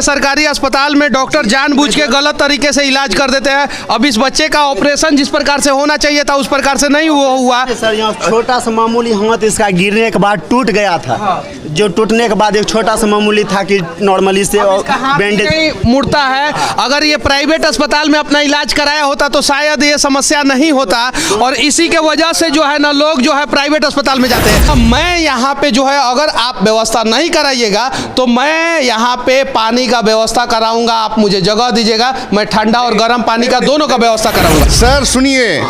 सरकारी अस्पताल में डॉक्टर जानबूझ के गलत तरीके से इलाज कर देते हैं। अब इस बच्चे का ऑपरेशन जिस प्रकार से होना चाहिए था उस प्रकार से नहीं हुआ। सर यहाँ छोटा सा मामूली हाथ इसका गिरने के बाद टूट गया था। जो टूटने के बाद एक छोटा सा मामूली था कि नॉर्मली से बैंडेज मुड़ता है। अगर ये प्राइवेट अस्पताल में अपना इलाज कराया होता तो शायद ये समस्या नहीं होता, और इसी के वजह से जो है ना लोग जो है प्राइवेट अस्पताल में जाते हैं। मैं यहाँ पे जो है अगर आप व्यवस्था नहीं कराइएगा तो मैं यहाँ पे पानी का व्यवस्था कराऊंगा। आप मुझे जगह दीजिएगा, मैं ठंडा और गर्म पानी का दोनों का व्यवस्था कराऊंगा। सर सुनिए,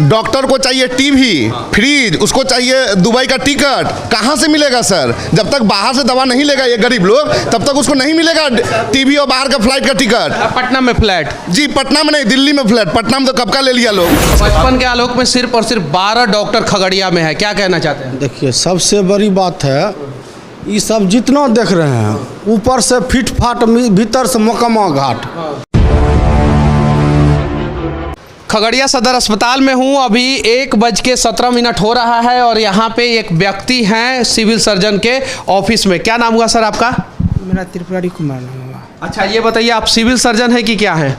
डॉक्टर को चाहिए टीवी, फ्रिज, उसको चाहिए दुबई का टिकट। कहाँ से मिलेगा सर? जब तक बाहर से दवा नहीं लेगा ये गरीब लोग तब तक उसको नहीं मिलेगा टीवी और बाहर का फ्लाइट का टिकट। पटना में फ्लैट? जी पटना में नहीं, दिल्ली में फ्लैट। पटना में तो कब का ले लिया लोग। बचपन के आलोक में सिर्फ और सिर्फ 12 डॉक्टर खगड़िया में है, क्या कहना चाहते हैं? देखिए सबसे बड़ी बात है ये सब जितना देख रहे हैं ऊपर से फिट फाट भीतर से मोकामा घाट। खगड़िया सदर अस्पताल में हूँ। अभी 1:17 हो रहा है और यहाँ पे एक व्यक्ति हैं सिविल सर्जन के ऑफिस में। क्या नाम हुआ सर आपका? मेरा त्रिपुरारी कुमार नाम हुआ। अच्छा ये बताइए, आप सिविल सर्जन हैं कि क्या हैं?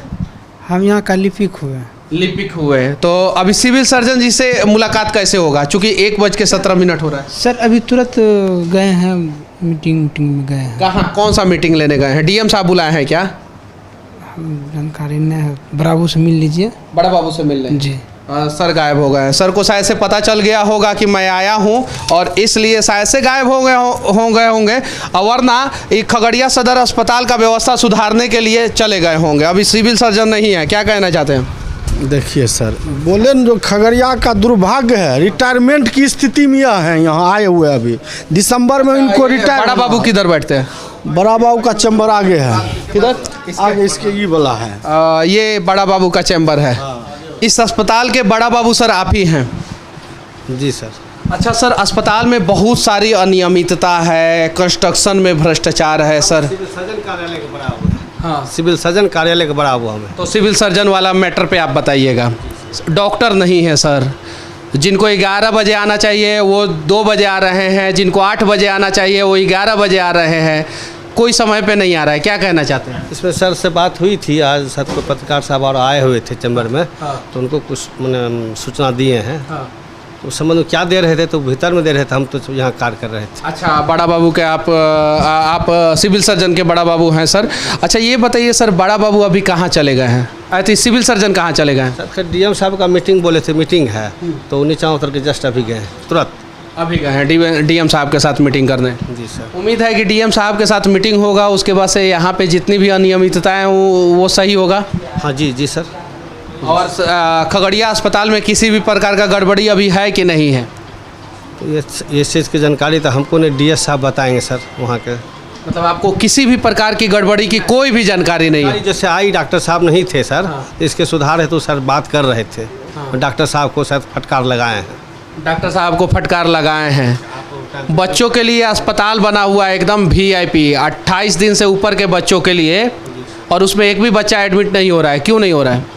हम यहाँ का लिपिक हुए। लिपिक हुए, तो अभी सिविल सर्जन जी से मुलाकात कैसे होगा, चूँकि 1:17 हो रहा है? सर अभी तुरंत गए हैं मीटिंग में गए हैं। कहाँ, कौन सा मीटिंग लेने गए हैं? डीएम साहब बुलाए हैं क्या? जानकारी नहीं है, बड़ा बाबू से मिल लीजिए। बड़ा बाबू से मिल लें जी। सर गायब हो गए। सर को शायद से पता चल गया होगा कि मैं आया हूं और इसलिए शायद से गायब हो गए होंगे, वरना ये खगड़िया सदर अस्पताल का व्यवस्था सुधारने के लिए चले गए होंगे। अभी सिविल सर्जन नहीं है, क्या कहना चाहते हैं? देखिए सर, बोले न जो खगड़िया का दुर्भाग्य है, रिटायरमेंट की स्थिति में है। यहाँ आए हुए अभी दिसंबर में इनको रिटायर। बड़ा बाबू किधर बैठते हैं? बड़ा बाबू का चैम्बर आगे है। किधर? आगे इसके ये वाला है। ये बड़ा बाबू का चैम्बर है। इस अस्पताल के बड़ा बाबू सर आप ही हैं? जी सर। अच्छा सर, अस्पताल में बहुत सारी अनियमितता है, कंस्ट्रक्शन में भ्रष्टाचार है सर। सिविल सर्जन कार्यालय के बड़ा हुआ। हाँ, सिविल सर्जन कार्यालय के बड़ा हुआ हमें। तो सिविल सर्जन वाला मैटर पे आप बताइएगा। डॉक्टर नहीं है सर, जिनको 11 बजे आना चाहिए वो 2 बजे आ रहे हैं, जिनको 8 बजे आना चाहिए वो 11 बजे आ रहे हैं, कोई समय पे नहीं आ रहा है। क्या कहना चाहते हैं? इसमें सर से बात हुई थी आज, सर को पत्रकार साहब और आए हुए थे चैम्बर में। तो उनको कुछ मैंने सूचना दिए हैं। उस संबंध में क्या दे रहे थे तो भीतर में दे रहे थे, हम तो यहाँ कार्य कर रहे थे। अच्छा, बड़ा बाबू के आप सिविल सर्जन के बड़ा बाबू हैं सर। अच्छा ये बताइए सर, बड़ा बाबू अभी कहाँ चले गए हैं? अरे सिविल सर्जन कहाँ चले गए हैं? सर डीएम साहब का मीटिंग बोले थे, मीटिंग है तो नीचे उतर के जस्ट अभी गए तुरंत। अभी गए हैं डीएम साहब के साथ मीटिंग करने? जी सर। उम्मीद है कि डीएम साहब के साथ मीटिंग होगा, उसके बाद से यहाँ पे जितनी भी अनियमितताएँ वो सही होगा। हाँ जी जी सर। और खगड़िया अस्पताल में किसी भी प्रकार का गड़बड़ी अभी है कि नहीं है? तो ये चीज़ की जानकारी तो हमको नहीं, डीएस साहब बताएंगे सर वहाँ के। मतलब आपको किसी भी प्रकार की गड़बड़ी की कोई भी जानकारी नहीं है? जैसे आई डॉक्टर साहब नहीं थे सर। हाँ। इसके सुधार है तो सर बात कर रहे थे। हाँ। डॉक्टर साहब को शायद फटकार लगाए हैं। डॉक्टर साहब को फटकार लगाए हैं। बच्चों के लिए अस्पताल बना हुआ है एकदम VIP, 28 दिन से ऊपर के बच्चों के लिए, और उसमें एक भी बच्चा एडमिट नहीं हो रहा है। क्यों नहीं हो रहा है?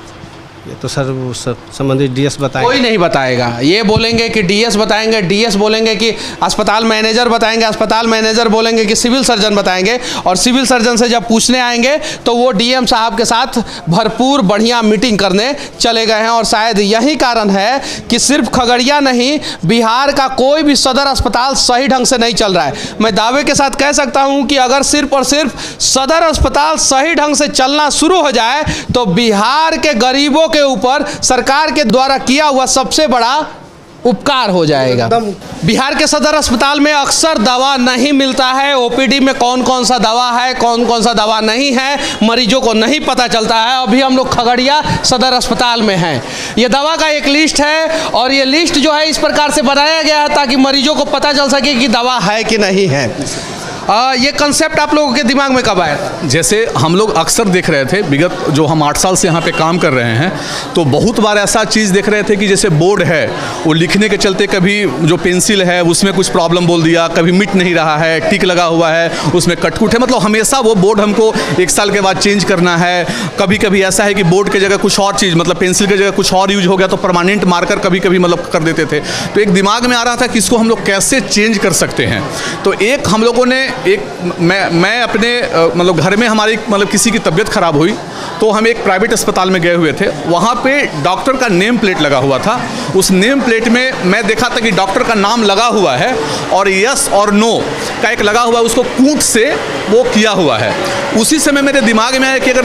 ये तो सर संबंधित डीएस बताएंगे। कोई नहीं बताएगा। ये बोलेंगे कि डीएस बताएंगे, डीएस बोलेंगे कि अस्पताल मैनेजर बताएंगे, अस्पताल मैनेजर बोलेंगे कि सिविल सर्जन बताएंगे, और सिविल सर्जन से जब पूछने आएंगे तो वो डीएम साहब के साथ भरपूर बढ़िया मीटिंग करने चले गए हैं। और शायद यही कारण है कि सिर्फ खगड़िया नहीं, बिहार का कोई भी सदर अस्पताल सही ढंग से नहीं चल रहा है। मैं दावे के साथ कह सकता हूँ कि अगर सिर्फ और सिर्फ सदर अस्पताल सही ढंग से चलना शुरू हो जाए तो बिहार के गरीबों के ऊपर सरकार के द्वारा किया हुआ सबसे बड़ा उपकार हो जाएगा। बिहार के सदर अस्पताल में अक्सर दवा नहीं मिलता है। ओपीडी में कौन कौन सा दवा है, कौन कौन सा दवा नहीं है, मरीजों को नहीं पता चलता है। अभी हम लोग खगड़िया सदर अस्पताल में हैं। ये दवा का एक लिस्ट है और ये लिस्ट जो है इस प्रकार से बनाया गया है ताकि मरीजों को पता चल सके कि दवा है कि नहीं है। ये कंसेप्ट आप लोगों के दिमाग में कब आया? जैसे हम लोग अक्सर देख रहे थे, विगत जो हम 8 साल से यहाँ पे काम कर रहे हैं, तो बहुत बार ऐसा चीज़ देख रहे थे कि जैसे बोर्ड है वो लिखने के चलते कभी जो पेंसिल है उसमें कुछ प्रॉब्लम बोल दिया, कभी मिट नहीं रहा है, टिक लगा हुआ है, उसमें कटकुट है, मतलब हमेशा वो बोर्ड हमको 1 साल के बाद चेंज करना है। कभी कभी ऐसा है कि बोर्ड की जगह कुछ और चीज़, मतलब पेंसिल की जगह कुछ और यूज हो गया तो परमानेंट मार्कर कभी कभी मतलब कर देते थे। तो एक दिमाग में आ रहा था कि इसको हम लोग कैसे चेंज कर सकते हैं। तो एक हम लोगों ने मैं अपने मतलब घर में हमारी मतलब किसी की तबीयत खराब हुई तो हम एक प्राइवेट अस्पताल में गए हुए थे। वहाँ पे डॉक्टर का नेम प्लेट लगा हुआ था। उस नेम प्लेट में मैं देखा था कि डॉक्टर का नाम लगा हुआ है और यस और नो का एक लगा हुआ है, उसको कूट से वो किया हुआ है। उसी समय मेरे दिमाग में आया कि अगर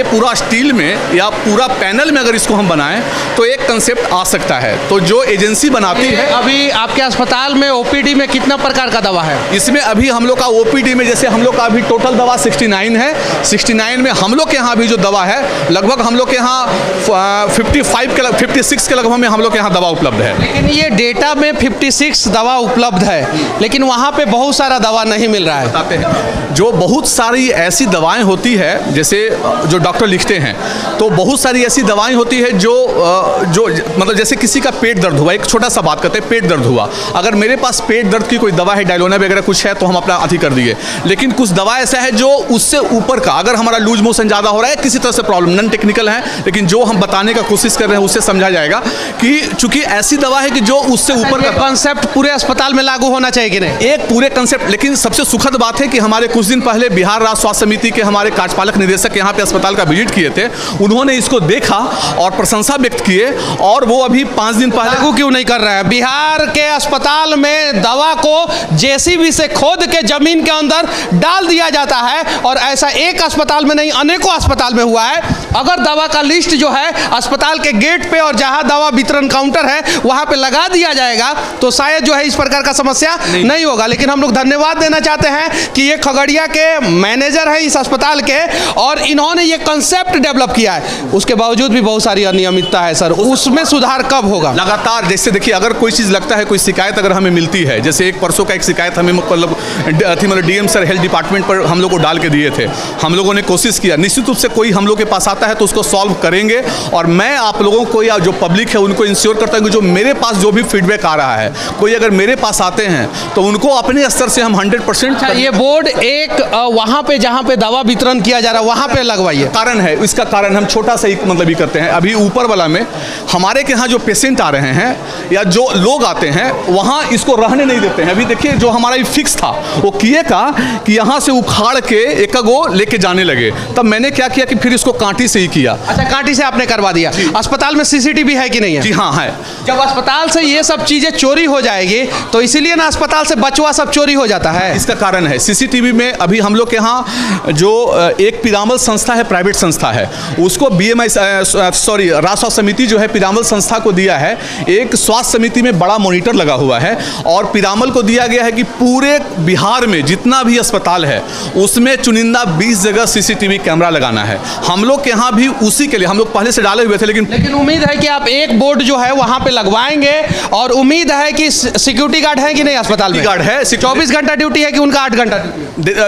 पूरा स्टील में या पूरा पैनल में अगर इसको हम बनाएं तो एक कंसेप्ट आ सकता है। तो जो एजेंसी बनाती है, अभी आपके अस्पताल में ओपीडी में कितना प्रकार का दवा है? इसमें अभी हम लोग का ओपीडी में जैसे हम लोग का अभी टोटल दवा 69 है। 69 में हम लोग के यहाँ भी जो दवा है लगभग हम लोग के यहाँ 56 के लगभग में हम लोग के यहाँ दवा उपलब्ध है। लेकिन ये डेटा में 56 दवा उपलब्ध है, लेकिन वहाँ पे बहुत सारा दवा नहीं मिल रहा है। बताते हैं जो बहुत सारी ऐसी दवाएं होती है जैसे जो डॉक्टर लिखते हैं, तो बहुत सारी ऐसी दवाएं होती है जो मतलब जैसे किसी का पेट दर्द हुआ, एक छोटा सा बात करते हैं, पेट दर्द हुआ, अगर मेरे पास पेट दर्द की कोई दवा है, डायलोना वगैरह कुछ है तो हम अपना अति कर दिए। लेकिन कुछ दवा ऐसा है जो उससे ऊपर का, अगर हमारा लूज मोशन ज़्यादा हो रहा है, किसी तरह से प्रॉब्लम, नॉन टेक्निकल है लेकिन जो हम बताने का कोशिश कर रहे हैं उससे समझा जाएगा कि चूंकि ऐसी दवा है कि जो उससे ऊपर का कॉन्सेप्ट पूरे अस्पताल में लागू होना चाहिए कि नहीं? एक पूरे कंसेप्ट। लेकिन सबसे सुखद बात है कि हमारे कुछ दिन पहले बिहार राज्य स्वास्थ्य समिति के हमारे कार्यपालक निदेशक यहाँ पे अस्पताल का विजिट किए थे। उन्होंने इसको देखा और प्रशंसा व्यक्त किए और वो अभी 5 दिन पहले लागू क्यों नहीं कर रहा है? बिहार के अस्पताल में दवा को जेसीबी से खोद के जमीन के अंदर डाल दिया जाता है और ऐसा एक अस्पताल में नहीं अनेकों अस्पताल में हुआ है। अगर दवा का लिस्ट जो है अस्पताल के गेट पे और जहां दवा वितरण काउंटर है वहां पे लगा दिया जाएगा तो शायद जो है इस प्रकार का समस्या नहीं होगा। लेकिन हम लोग धन्यवाद देना चाहते हैं कि ये खगड़िया के मैनेजर हैं इस अस्पताल के और इन्होंने ये कंसेप्ट डेवलप किया है। उसके बावजूद भी बहुत सारी अनियमितता है सर, उसमें सुधार कब होगा? लगातार जैसे देखिए, अगर कोई चीज़ लगता है, कोई शिकायत अगर हमें मिलती है, जैसे एक परसों का एक शिकायत हमें मतलब डीएम सर हेल्थ डिपार्टमेंट पर हम लोग को डाल के दिए थे। हम लोगों ने कोशिश किया, निश्चित रूप से कोई हम लोग के पास आता है तो उसको सॉल्व करेंगे। और मैं आप लोगों को या जो पब्लिक है उनको इंश्योर करता हूँ कि जो मेरे पास जो भी फीडबैक आ रहा है, कोई अगर मेरे पास आते हैं तो उनको अपने स्तर से हम 100%। ये बोर्ड एक वहाँ पे जहाँ पे दवा वितरण किया जा रहा है वहाँ पे लगवाइए। कारण है, इसका कारण हम छोटा सा मतलब ही करते हैं। अभी ऊपर वाला में हमारे के यहाँ जो पेशेंट आ रहे हैं या जो लोग आते हैं वहाँ इसको रहने नहीं देते हैं। अभी देखिए जो हमारा फिक्स था वो किए का कि यहाँ से उखाड़ के एक गो लेके जाने लगे, तब मैंने क्या किया कि फिर इसको कांटी से ही किया। अच्छा, कांटी से आपने करवा दिया। अस्पताल में सीसीटीवी है कि नहीं है? जी हाँ है। जब अस्पताल से ये सब चीजें चोरी हो जाएगी तो इसीलिए ना अस्पताल से बचवा सब चोरी हो जाता है। इसका कारण है सीसीटीवी में अभी हम लोग के यहाँ जो एक पिरामल संस्था है, प्राइवेट संस्था है, उसको बीएमआई राज्य स्वास्थ्य समिति जो है पिरामल संस्था को दिया है। एक स्वास्थ्य समिति में बड़ा मॉनिटर लगा हुआ है और पिरामल को दिया गया है कि पूरे बिहार में जितना भी अस्पताल है उसमें चुनिंदा 20 जगह सीसीटीवी कैमरा लगाना है। हम लोग के यहाँ भी उसी के लिए हम लोग पहले से डाले हुए थे, लेकिन उम्मीद है कि आप एक बोर्ड जो है वहाँ पे लगवाएंगे और उम्मीद है कि सिक्योरिटी गार्ड है कि नहीं अस्पताल में? गार्ड है। 24 घंटा ड्यूटी है कि उनका 8 घंटा?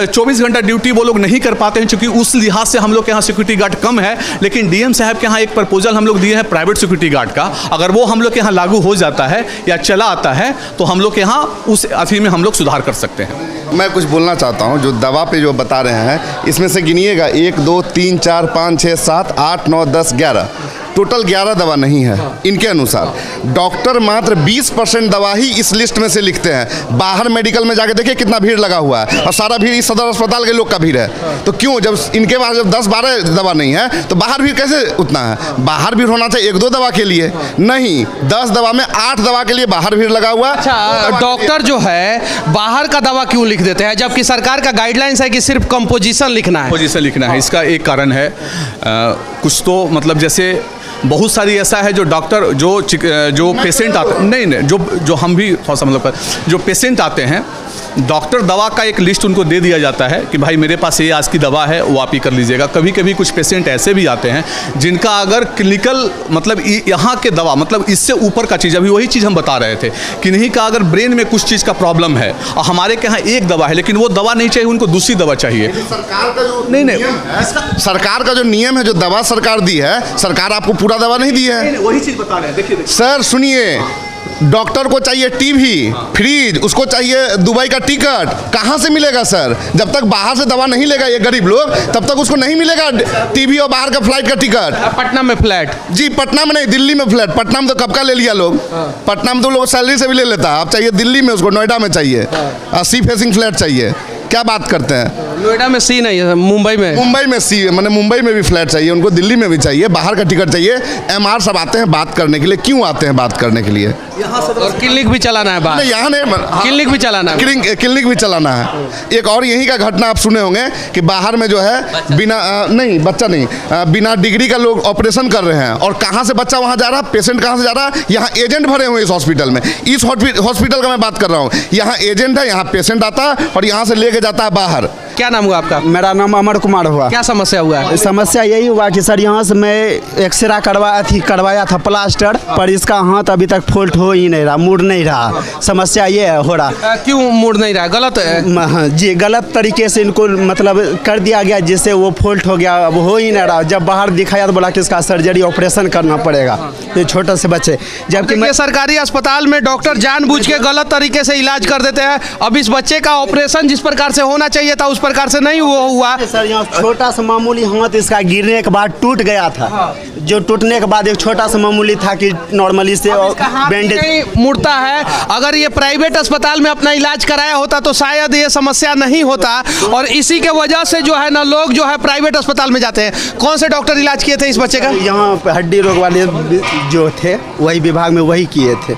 24 घंटा ड्यूटी वो लोग नहीं कर पाते हैं क्योंकि उस लिहाज से हम लोग के यहाँ सिक्योरिटी गार्ड कम है। लेकिन डीएम साहब के यहाँ एक प्रपोजल हम लोग दिए हैं प्राइवेट सिक्योरिटी गार्ड का, अगर वो हम लोग के यहाँ लागू हो जाता है या चला आता है तो हम लोग के यहाँ उस अथी में हम लोग सुधार कर सकते हैं। मैं कुछ बोलना चाहता हूं, जो दवा पे जो बता रहे हैं इसमें से गिनिएगा 1 2 3 4 5 6 7 8 9 10 11 टोटल 11 दवा नहीं है इनके अनुसार। डॉक्टर मात्र 20% दवा ही इस लिस्ट में से लिखते हैं। बाहर मेडिकल में जाके देखिए कितना भीड़ लगा हुआ है और सारा भीड़ इस सदर अस्पताल के लोग का भीड़ है। तो क्यों, जब इनके पास जब 10-12 दवा नहीं है तो बाहर भीड़ कैसे उतना है? बाहर भीड़ होना चाहिए 1-2 दवा के लिए, नहीं 10 दवा में 8 दवा के लिए बाहर भीड़ लगा हुआ। अच्छा, डॉक्टर जो है बाहर का दवा क्यों लिख देते हैं जबकि सरकार का गाइडलाइंस है कि सिर्फ कंपोजिशन लिखना है? कंपोजिशन लिखना है। इसका एक कारण है कुछ तो मतलब जैसे बहुत सारी ऐसा है जो डॉक्टर जो पेशेंट आते नहीं जो हम भी थोड़ा सा मतलब जो पेशेंट आते हैं डॉक्टर दवा का एक लिस्ट उनको दे दिया जाता है कि भाई मेरे पास ये आज की दवा है वो आप ही कर लीजिएगा। कभी कभी कुछ पेशेंट ऐसे भी आते हैं जिनका अगर क्लिनिकल मतलब यहाँ के दवा मतलब इससे ऊपर का चीज़, अभी वही चीज़ हम बता रहे थे कि नहीं का अगर ब्रेन में कुछ चीज़ का प्रॉब्लम है और हमारे के यहाँ एक दवा है लेकिन वो दवा नहीं चाहिए, उनको दूसरी दवा चाहिए। सरकार का जो नहीं सरकार का जो नियम है, जो दवा सरकार दी है, सरकार आपको पूरा दवा नहीं दी है। वही चीज़ बता रहे हैं। देखिए सर सुनिए, डॉक्टर को चाहिए टीवी, फ्रिज, उसको चाहिए दुबई का टिकट, कहाँ से मिलेगा सर? जब तक बाहर से दवा नहीं लेगा ये गरीब लोग तब तक उसको नहीं मिलेगा टीवी और बाहर का फ्लाइट का टिकट। पटना में फ्लैट? जी पटना में नहीं, दिल्ली में फ्लैट। पटना में तो कब का ले लिया लोग, पटना में तो लोग सैलरी से भी ले लेता है। आप चाहिए दिल्ली में, उसको नोएडा में चाहिए 80 फेसिंग फ्लैट चाहिए। क्या बात करते हैं? नोएडा में सी नहीं है, मुंबई में। मुंबई में सी, मैंने मुंबई में भी फ्लैट चाहिए उनको, दिल्ली में भी चाहिए, बाहर का टिकट चाहिए। एमआर सब आते हैं बात करने के लिए, क्यों आते हैं बात करने के लिए? और क्लिनिक भी चलाना है बाहर। नहीं, यहाँ नहीं, क्लिनिक भी चलाना है। क्लिनिक भी चलाना है। एक और यहीं का घटना आप सुने होंगे कि बाहर में जो है बिना नहीं बच्चा नहीं बिना डिग्री का लोग ऑपरेशन कर रहे हैं, और कहाँ से बच्चा वहाँ जा रहा है, पेशेंट कहाँ से जा रहा है? यहाँ एजेंट भरे हुए इस हॉस्पिटल में। इस हॉस्पिटल का मैं बात कर रहा हूँ, यहाँ एजेंट है, यहाँ पेशेंट आता है और यहाँ से लेके जाता है बाहर। क्या नाम हुआ आपका? मेरा नाम अमर कुमार हुआ। क्या समस्या हुआ है? समस्या यही हुआ कि सर यहाँ से मैं एक्सरे करवाया था प्लास्टर, पर इसका हाथ अभी तक फोल्ट हो ही नहीं रहा, मुड़ नहीं रहा। समस्या ये हो रहा। क्यों मुड़ नहीं रहा? गलत है? हाँ जी, गलत तरीके से इनको मतलब कर दिया गया, जिससे वो फोल्ट हो गया, अब हो ही नहीं रहा। जब बाहर दिखाया तो बोला कि इसका सर्जरी ऑपरेशन करना पड़ेगा, ये छोटे से बच्चे। जबकि ये सरकारी अस्पताल में डॉक्टर जानबूझ के गलत तरीके से इलाज कर देते हैं। अब इस बच्चे का ऑपरेशन जिस प्रकार से होना चाहिए था उस प्रकार से नहीं हुआ। सर यहाँ छोटा सा मामूली हाथ इसका गिरने के बाद टूट गया था, जो टूटने के बाद एक छोटा सा मामूली था कि नॉर्मली से बैंडेज मुड़ता है। अगर ये प्राइवेट अस्पताल में अपना इलाज कराया होता तो शायद ये समस्या नहीं होता, और इसी के वजह से जो है ना लोग जो है प्राइवेट अस्पताल में जाते हैं। कौन से डॉक्टर इलाज किए थे इस बच्चे का? यहाँ हड्डी रोग वाले जो थे वही विभाग में वही किए थे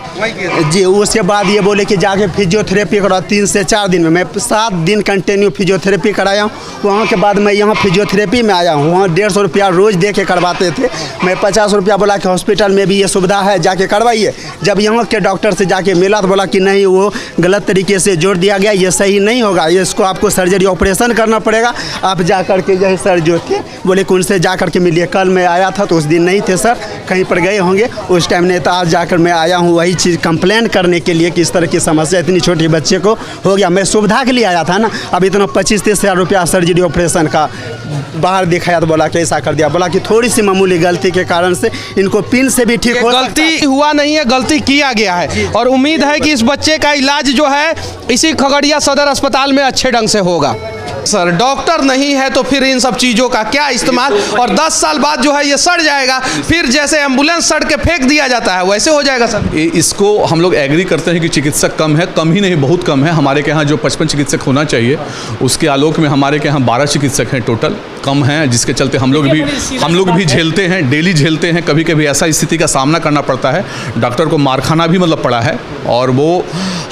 जी। उसके बाद ये बोले कि जाके फिजियोथेरेपी करो 3 से 4 दिन में। मैं 7 दिन कंटिन्यू फिजियोथेरेपी कराया हूँ। वहाँ के बाद मैं यहाँ फिजियोथेरेपी में आया हूँ। वहाँ 150 रुपया रोज़ दे के करवाते थे। मैं 50 रुपया बोला कि हॉस्पिटल में भी ये सुविधा है, जाके करवाइए। जब यहाँ के डॉक्टर से जाके मिला तो बोला कि नहीं, वो गलत तरीके से जोड़ दिया गया, ये सही नहीं होगा, ये इसको आपको सर्जरी ऑपरेशन करना पड़ेगा। आप जा कर के यही सर जो थे बोले कि उनसे जा कर के मिलिए। कल मैं आया था तो उस दिन नहीं थे सर, कहीं पर गए होंगे उस टाइम नहीं, तो आज जाकर मैं आया हूँ वही चीज़ कंप्लेन करने के लिए कि इस तरह की समस्या इतनी छोटी बच्चे को हो गया। मैं सुविधा के लिए आया था ना। अब इतना 25-30 हज़ार रुपया सर्जरी ऑपरेशन का बाहर दिखाया तो बोला कि ऐसा कर दिया। बोला कि थोड़ी सी मामूली गलती के कारण से इनको पिन से भी ठीक हो। गलती हुआ नहीं है, गलती किया गया है, और उम्मीद है कि इस बच्चे का इलाज जो है इसी खगड़िया सदर अस्पताल में अच्छे ढंग से होगा। सर डॉक्टर नहीं है तो फिर इन सब चीज़ों का क्या इस्तेमाल? और 10 साल बाद जो है ये सड़ जाएगा, फिर जैसे एम्बुलेंस सड़ के फेंक दिया जाता है वैसे हो जाएगा सर। इसको हम लोग एग्री करते हैं कि चिकित्सक कम है, कम ही नहीं बहुत कम है। हमारे के यहाँ जो 55 चिकित्सक होना चाहिए उसके आलोक में हमारे के यहाँ 12 चिकित्सक हैं टोटल, कम हैं, जिसके चलते हम लोग भी झेलते हैं, डेली झेलते हैं। कभी कभी ऐसा स्थिति का सामना करना पड़ता है, डॉक्टर को मार खाना भी मतलब पड़ा है। और वो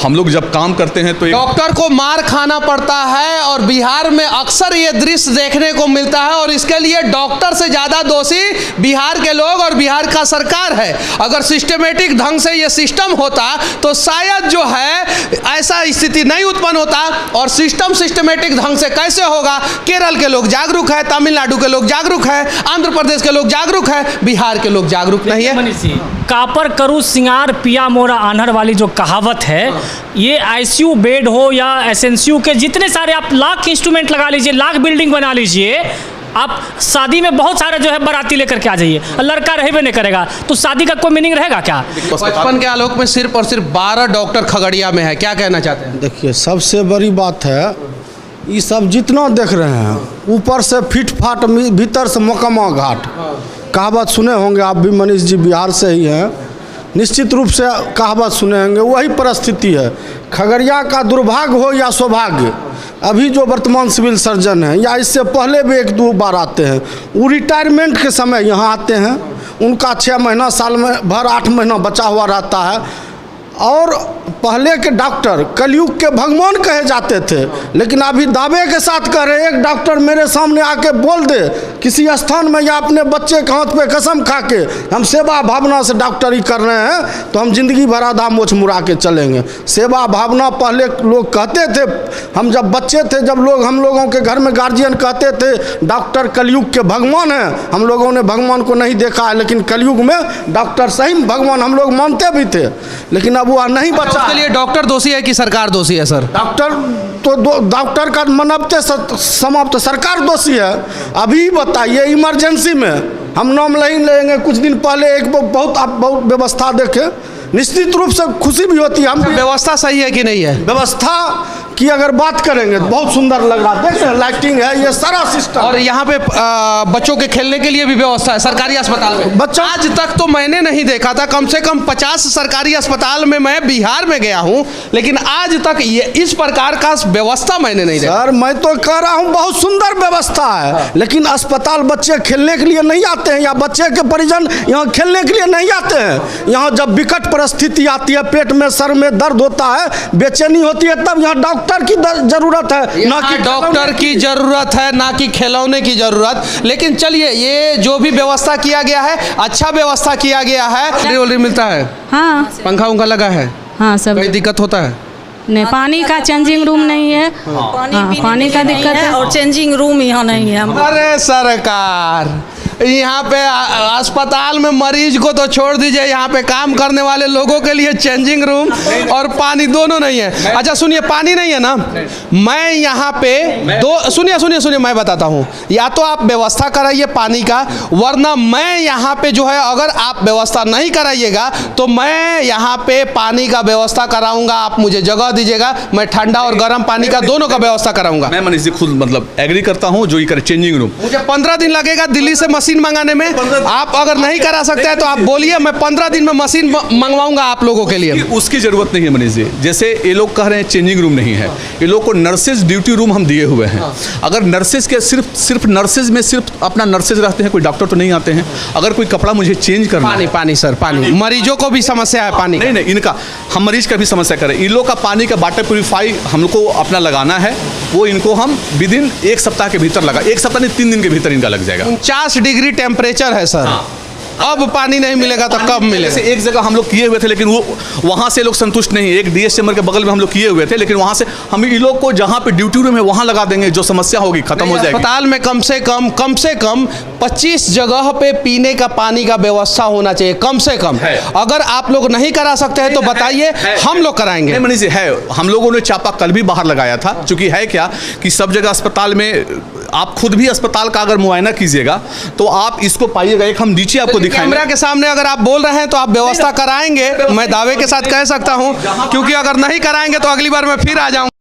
हम लोग जब काम करते हैं तो डॉक्टर को मार खाना पड़ता है, और बिहार में अक्सर ये दृश्य देखने को मिलता है, और इसके लिए डॉक्टर से ज़्यादा दोषी बिहार के लोग और बिहार का सरकार है। अगर सिस्टमेटिक ढंग से ये सिस्टम होता तो शायद जो है ऐसा स्थिति नहीं उत्पन्न होता। और सिस्टम सिस्टमेटिक ढंग से कैसे होगा? केरल के लोग जागरूक है, तमिलनाडु के लोग जागरूक है, आंध्र प्रदेश के लोग जागरूक है, बिहार के लोग जागरूक नहीं है। कापर करू सिंगार पिया मोरा आन्हर वाली जो कहावत है, ये आईसीयू बेड हो या एसएनसीयू के जितने सारे आप लाख इंस्ट्रूमेंट लगा लीजिए, लाख बिल्डिंग बना लीजिए, आप शादी में बहुत सारे जो है बाराती लेकर के आ जाइए, लड़का रहेबे नहीं करेगा, तो शादी का कोई मीनिंग रहेगा क्या? 55 के आलोक में सिर्फ और सिर्फ 12 डॉक्टर खगड़िया में है, क्या कहना चाहते हैं? देखिए सबसे बड़ी बात है, ये सब जितना देख रहे हैं ऊपर से फिट फाट, भीतर से मकमा घाट। कहावत सुने होंगे आप भी, मनीष जी बिहार से ही हैं, निश्चित रूप से कहावत सुने होंगे, वही परिस्थिति है। खगड़िया का दुर्भाग्य हो या सौभाग्य, अभी जो वर्तमान सिविल सर्जन हैं या इससे पहले भी 1-2 बार आते हैं, वो रिटायरमेंट के समय यहाँ आते हैं, उनका 6 महीना साल में भर 8 महीना बचा हुआ रहता है। और पहले के डॉक्टर कलयुग के भगवान कहे जाते थे, लेकिन अभी दावे के साथ कह रहे हैं, एक डॉक्टर मेरे सामने आके बोल दे किसी स्थान में या अपने बच्चे के हाथ पे कसम खा के हम सेवा भावना से डॉक्टरी कर रहे हैं तो हम जिंदगी भर आधा मोछ मुड़ा के चलेंगे। सेवा भावना पहले लोग कहते थे, हम जब बच्चे थे, जब हम लोगों के घर में गार्जियन कहते थे डॉक्टर कलयुग के भगवान हैं। हम लोगों ने भगवान को नहीं देखा है, लेकिन कलयुग में डॉक्टर सही भगवान हम लोग मानते भी थे, लेकिन वो नहीं बचा। उसके लिए डॉक्टर दोषी है कि सरकार दोषी है सर? डॉक्टर तो डॉक्टर का मनबते समाप्त, सरकार दोषी है। अभी बताइए इमरजेंसी में हम नाम नहीं लेंगे, कुछ दिन पहले एक बहुत व्यवस्था देखे, निश्चित रूप से खुशी भी होती है। हम व्यवस्था सही है कि नहीं है? व्यवस्था की अगर बात करेंगे तो बहुत सुंदर लग रहा है। देख रहे हैं लाइटिंग है, ये सारा सिस्टम। और यहाँ पे बच्चों के खेलने के लिए भी व्यवस्था है सरकारी अस्पताल में। बच्चों आज तक तो मैंने नहीं देखा था, कम से कम 50 सरकारी अस्पताल में मैं बिहार में गया हूँ, लेकिन आज तक ये इस प्रकार का व्यवस्था मैंने नहीं देखा। सर मैं तो कह रहा हूँ बहुत सुंदर व्यवस्था है, लेकिन अस्पताल बच्चे खेलने के लिए नहीं आते हैं, या बच्चे के परिजन यहाँ खेलने के लिए नहीं आते हैं। यहाँ जब विकट परिस्थिति आती है, पेट में सर में दर्द होता है, बेचैनी होती है, तब यहाँ डॉक्टर की जरूरत है, ना कि डॉक्टर की जरूरत है, ना कि खिलौने की जरूरत। लेकिन चलिए, ये जो भी व्यवस्था किया गया है, अच्छा व्यवस्था किया गया है। मिलता है, हाँ पंखा उंखा लगा है, हाँ सब कोई दिक्कत होता है? नहीं, पानी का चेंजिंग रूम नहीं है। पानी का दिक्कत है और चेंजिंग रूम यहाँ नहीं है। अरे सरकार, यहाँ पे अस्पताल में मरीज को तो छोड़ दीजिए, यहाँ पे काम करने वाले लोगों के लिए चेंजिंग रूम और पानी दोनों नहीं है। अच्छा सुनिए, पानी नहीं है ना, मैं यहाँ पे सुनिए मैं बताता हूँ। या तो आप व्यवस्था कराइए पानी का, वरना मैं यहाँ पे जो है, अगर आप व्यवस्था नहीं कराइएगा तो मैं यहाँ पे पानी का व्यवस्था कराऊंगा। आप मुझे जगह दीजिएगा, मैं ठंडा और गर्म पानी का दोनों का व्यवस्था कराऊंगा। मैं मनीष जी खुद मतलब एग्री करता हूँ जो ये करे चेंजिंग रूम। मुझे 15 दिन लगेगा दिल्ली से मशीन मंगाने में। आप अगर नहीं करा सकते हैं तो आप बोलिए, मैं 15 दिन में मशीन मंगवाऊंगा आप लोगों के लिए। उसकी जरूरत नहीं है मनीष जी। जैसे ये लोग कह रहे हैं चेंजिंग रूम नहीं है, ये लोग को नर्सेज ड्यूटी रूम हम दिए हुए हैं। अगर नर्सेज के सिर्फ नर्सेज में सिर्फ अपना नर्सेज रहते हैं, कोई डॉक्टर तो नहीं आते हैं। अगर कोई कपड़ा मुझे चेंज करना, पानी सर, पानी मरीजों को भी समस्या है पानी। नहीं, इनका हम मरीज का भी समस्या करें। इन लोग का पानी का वाटर प्यूरीफाई हम लोग को अपना लगाना है, वो इनको हम विदिन 1 सप्ताह के भीतर लगा, 1 सप्ताह नहीं 3 दिन के भीतर इनका लग जाएगा। 49 डिग्री टेम्परेचर है सर। अब पानी नहीं मिलेगा तो कब मिलेगा? जैसे एक जगह हम लोग किए हुए थे, लेकिन वो वहाँ से लोग संतुष्ट नहीं। एक डीएस चैम्बर के बगल में हम लोग किए हुए थे, लेकिन वहाँ से हम इन लोग को जहाँ पे ड्यूटी रूम है वहाँ लगा देंगे, जो समस्या होगी खत्म हो जाएगी। अस्पताल में कम से कम 25 जगह पे पीने का पानी का व्यवस्था होना चाहिए, कम से कम। अगर आप लोग नहीं करा सकते हैं तो बताइए, हम लोग कराएंगे। नहीं मनीष जी, है, हम लोगों ने चापा कल भी बाहर लगाया था। चूंकि है क्या कि सब जगह अस्पताल में आप खुद भी अस्पताल का अगर मुआयना कीजिएगा तो आप इसको पाइएगा। एक हम नीचे आपको दिखाएंगे, कैमरा के सामने अगर आप बोल रहे हैं तो आप व्यवस्था कराएंगे, मैं दावे के साथ कह सकता हूं, क्योंकि अगर नहीं कराएंगे तो अगली बार मैं फिर आ जाऊंगा।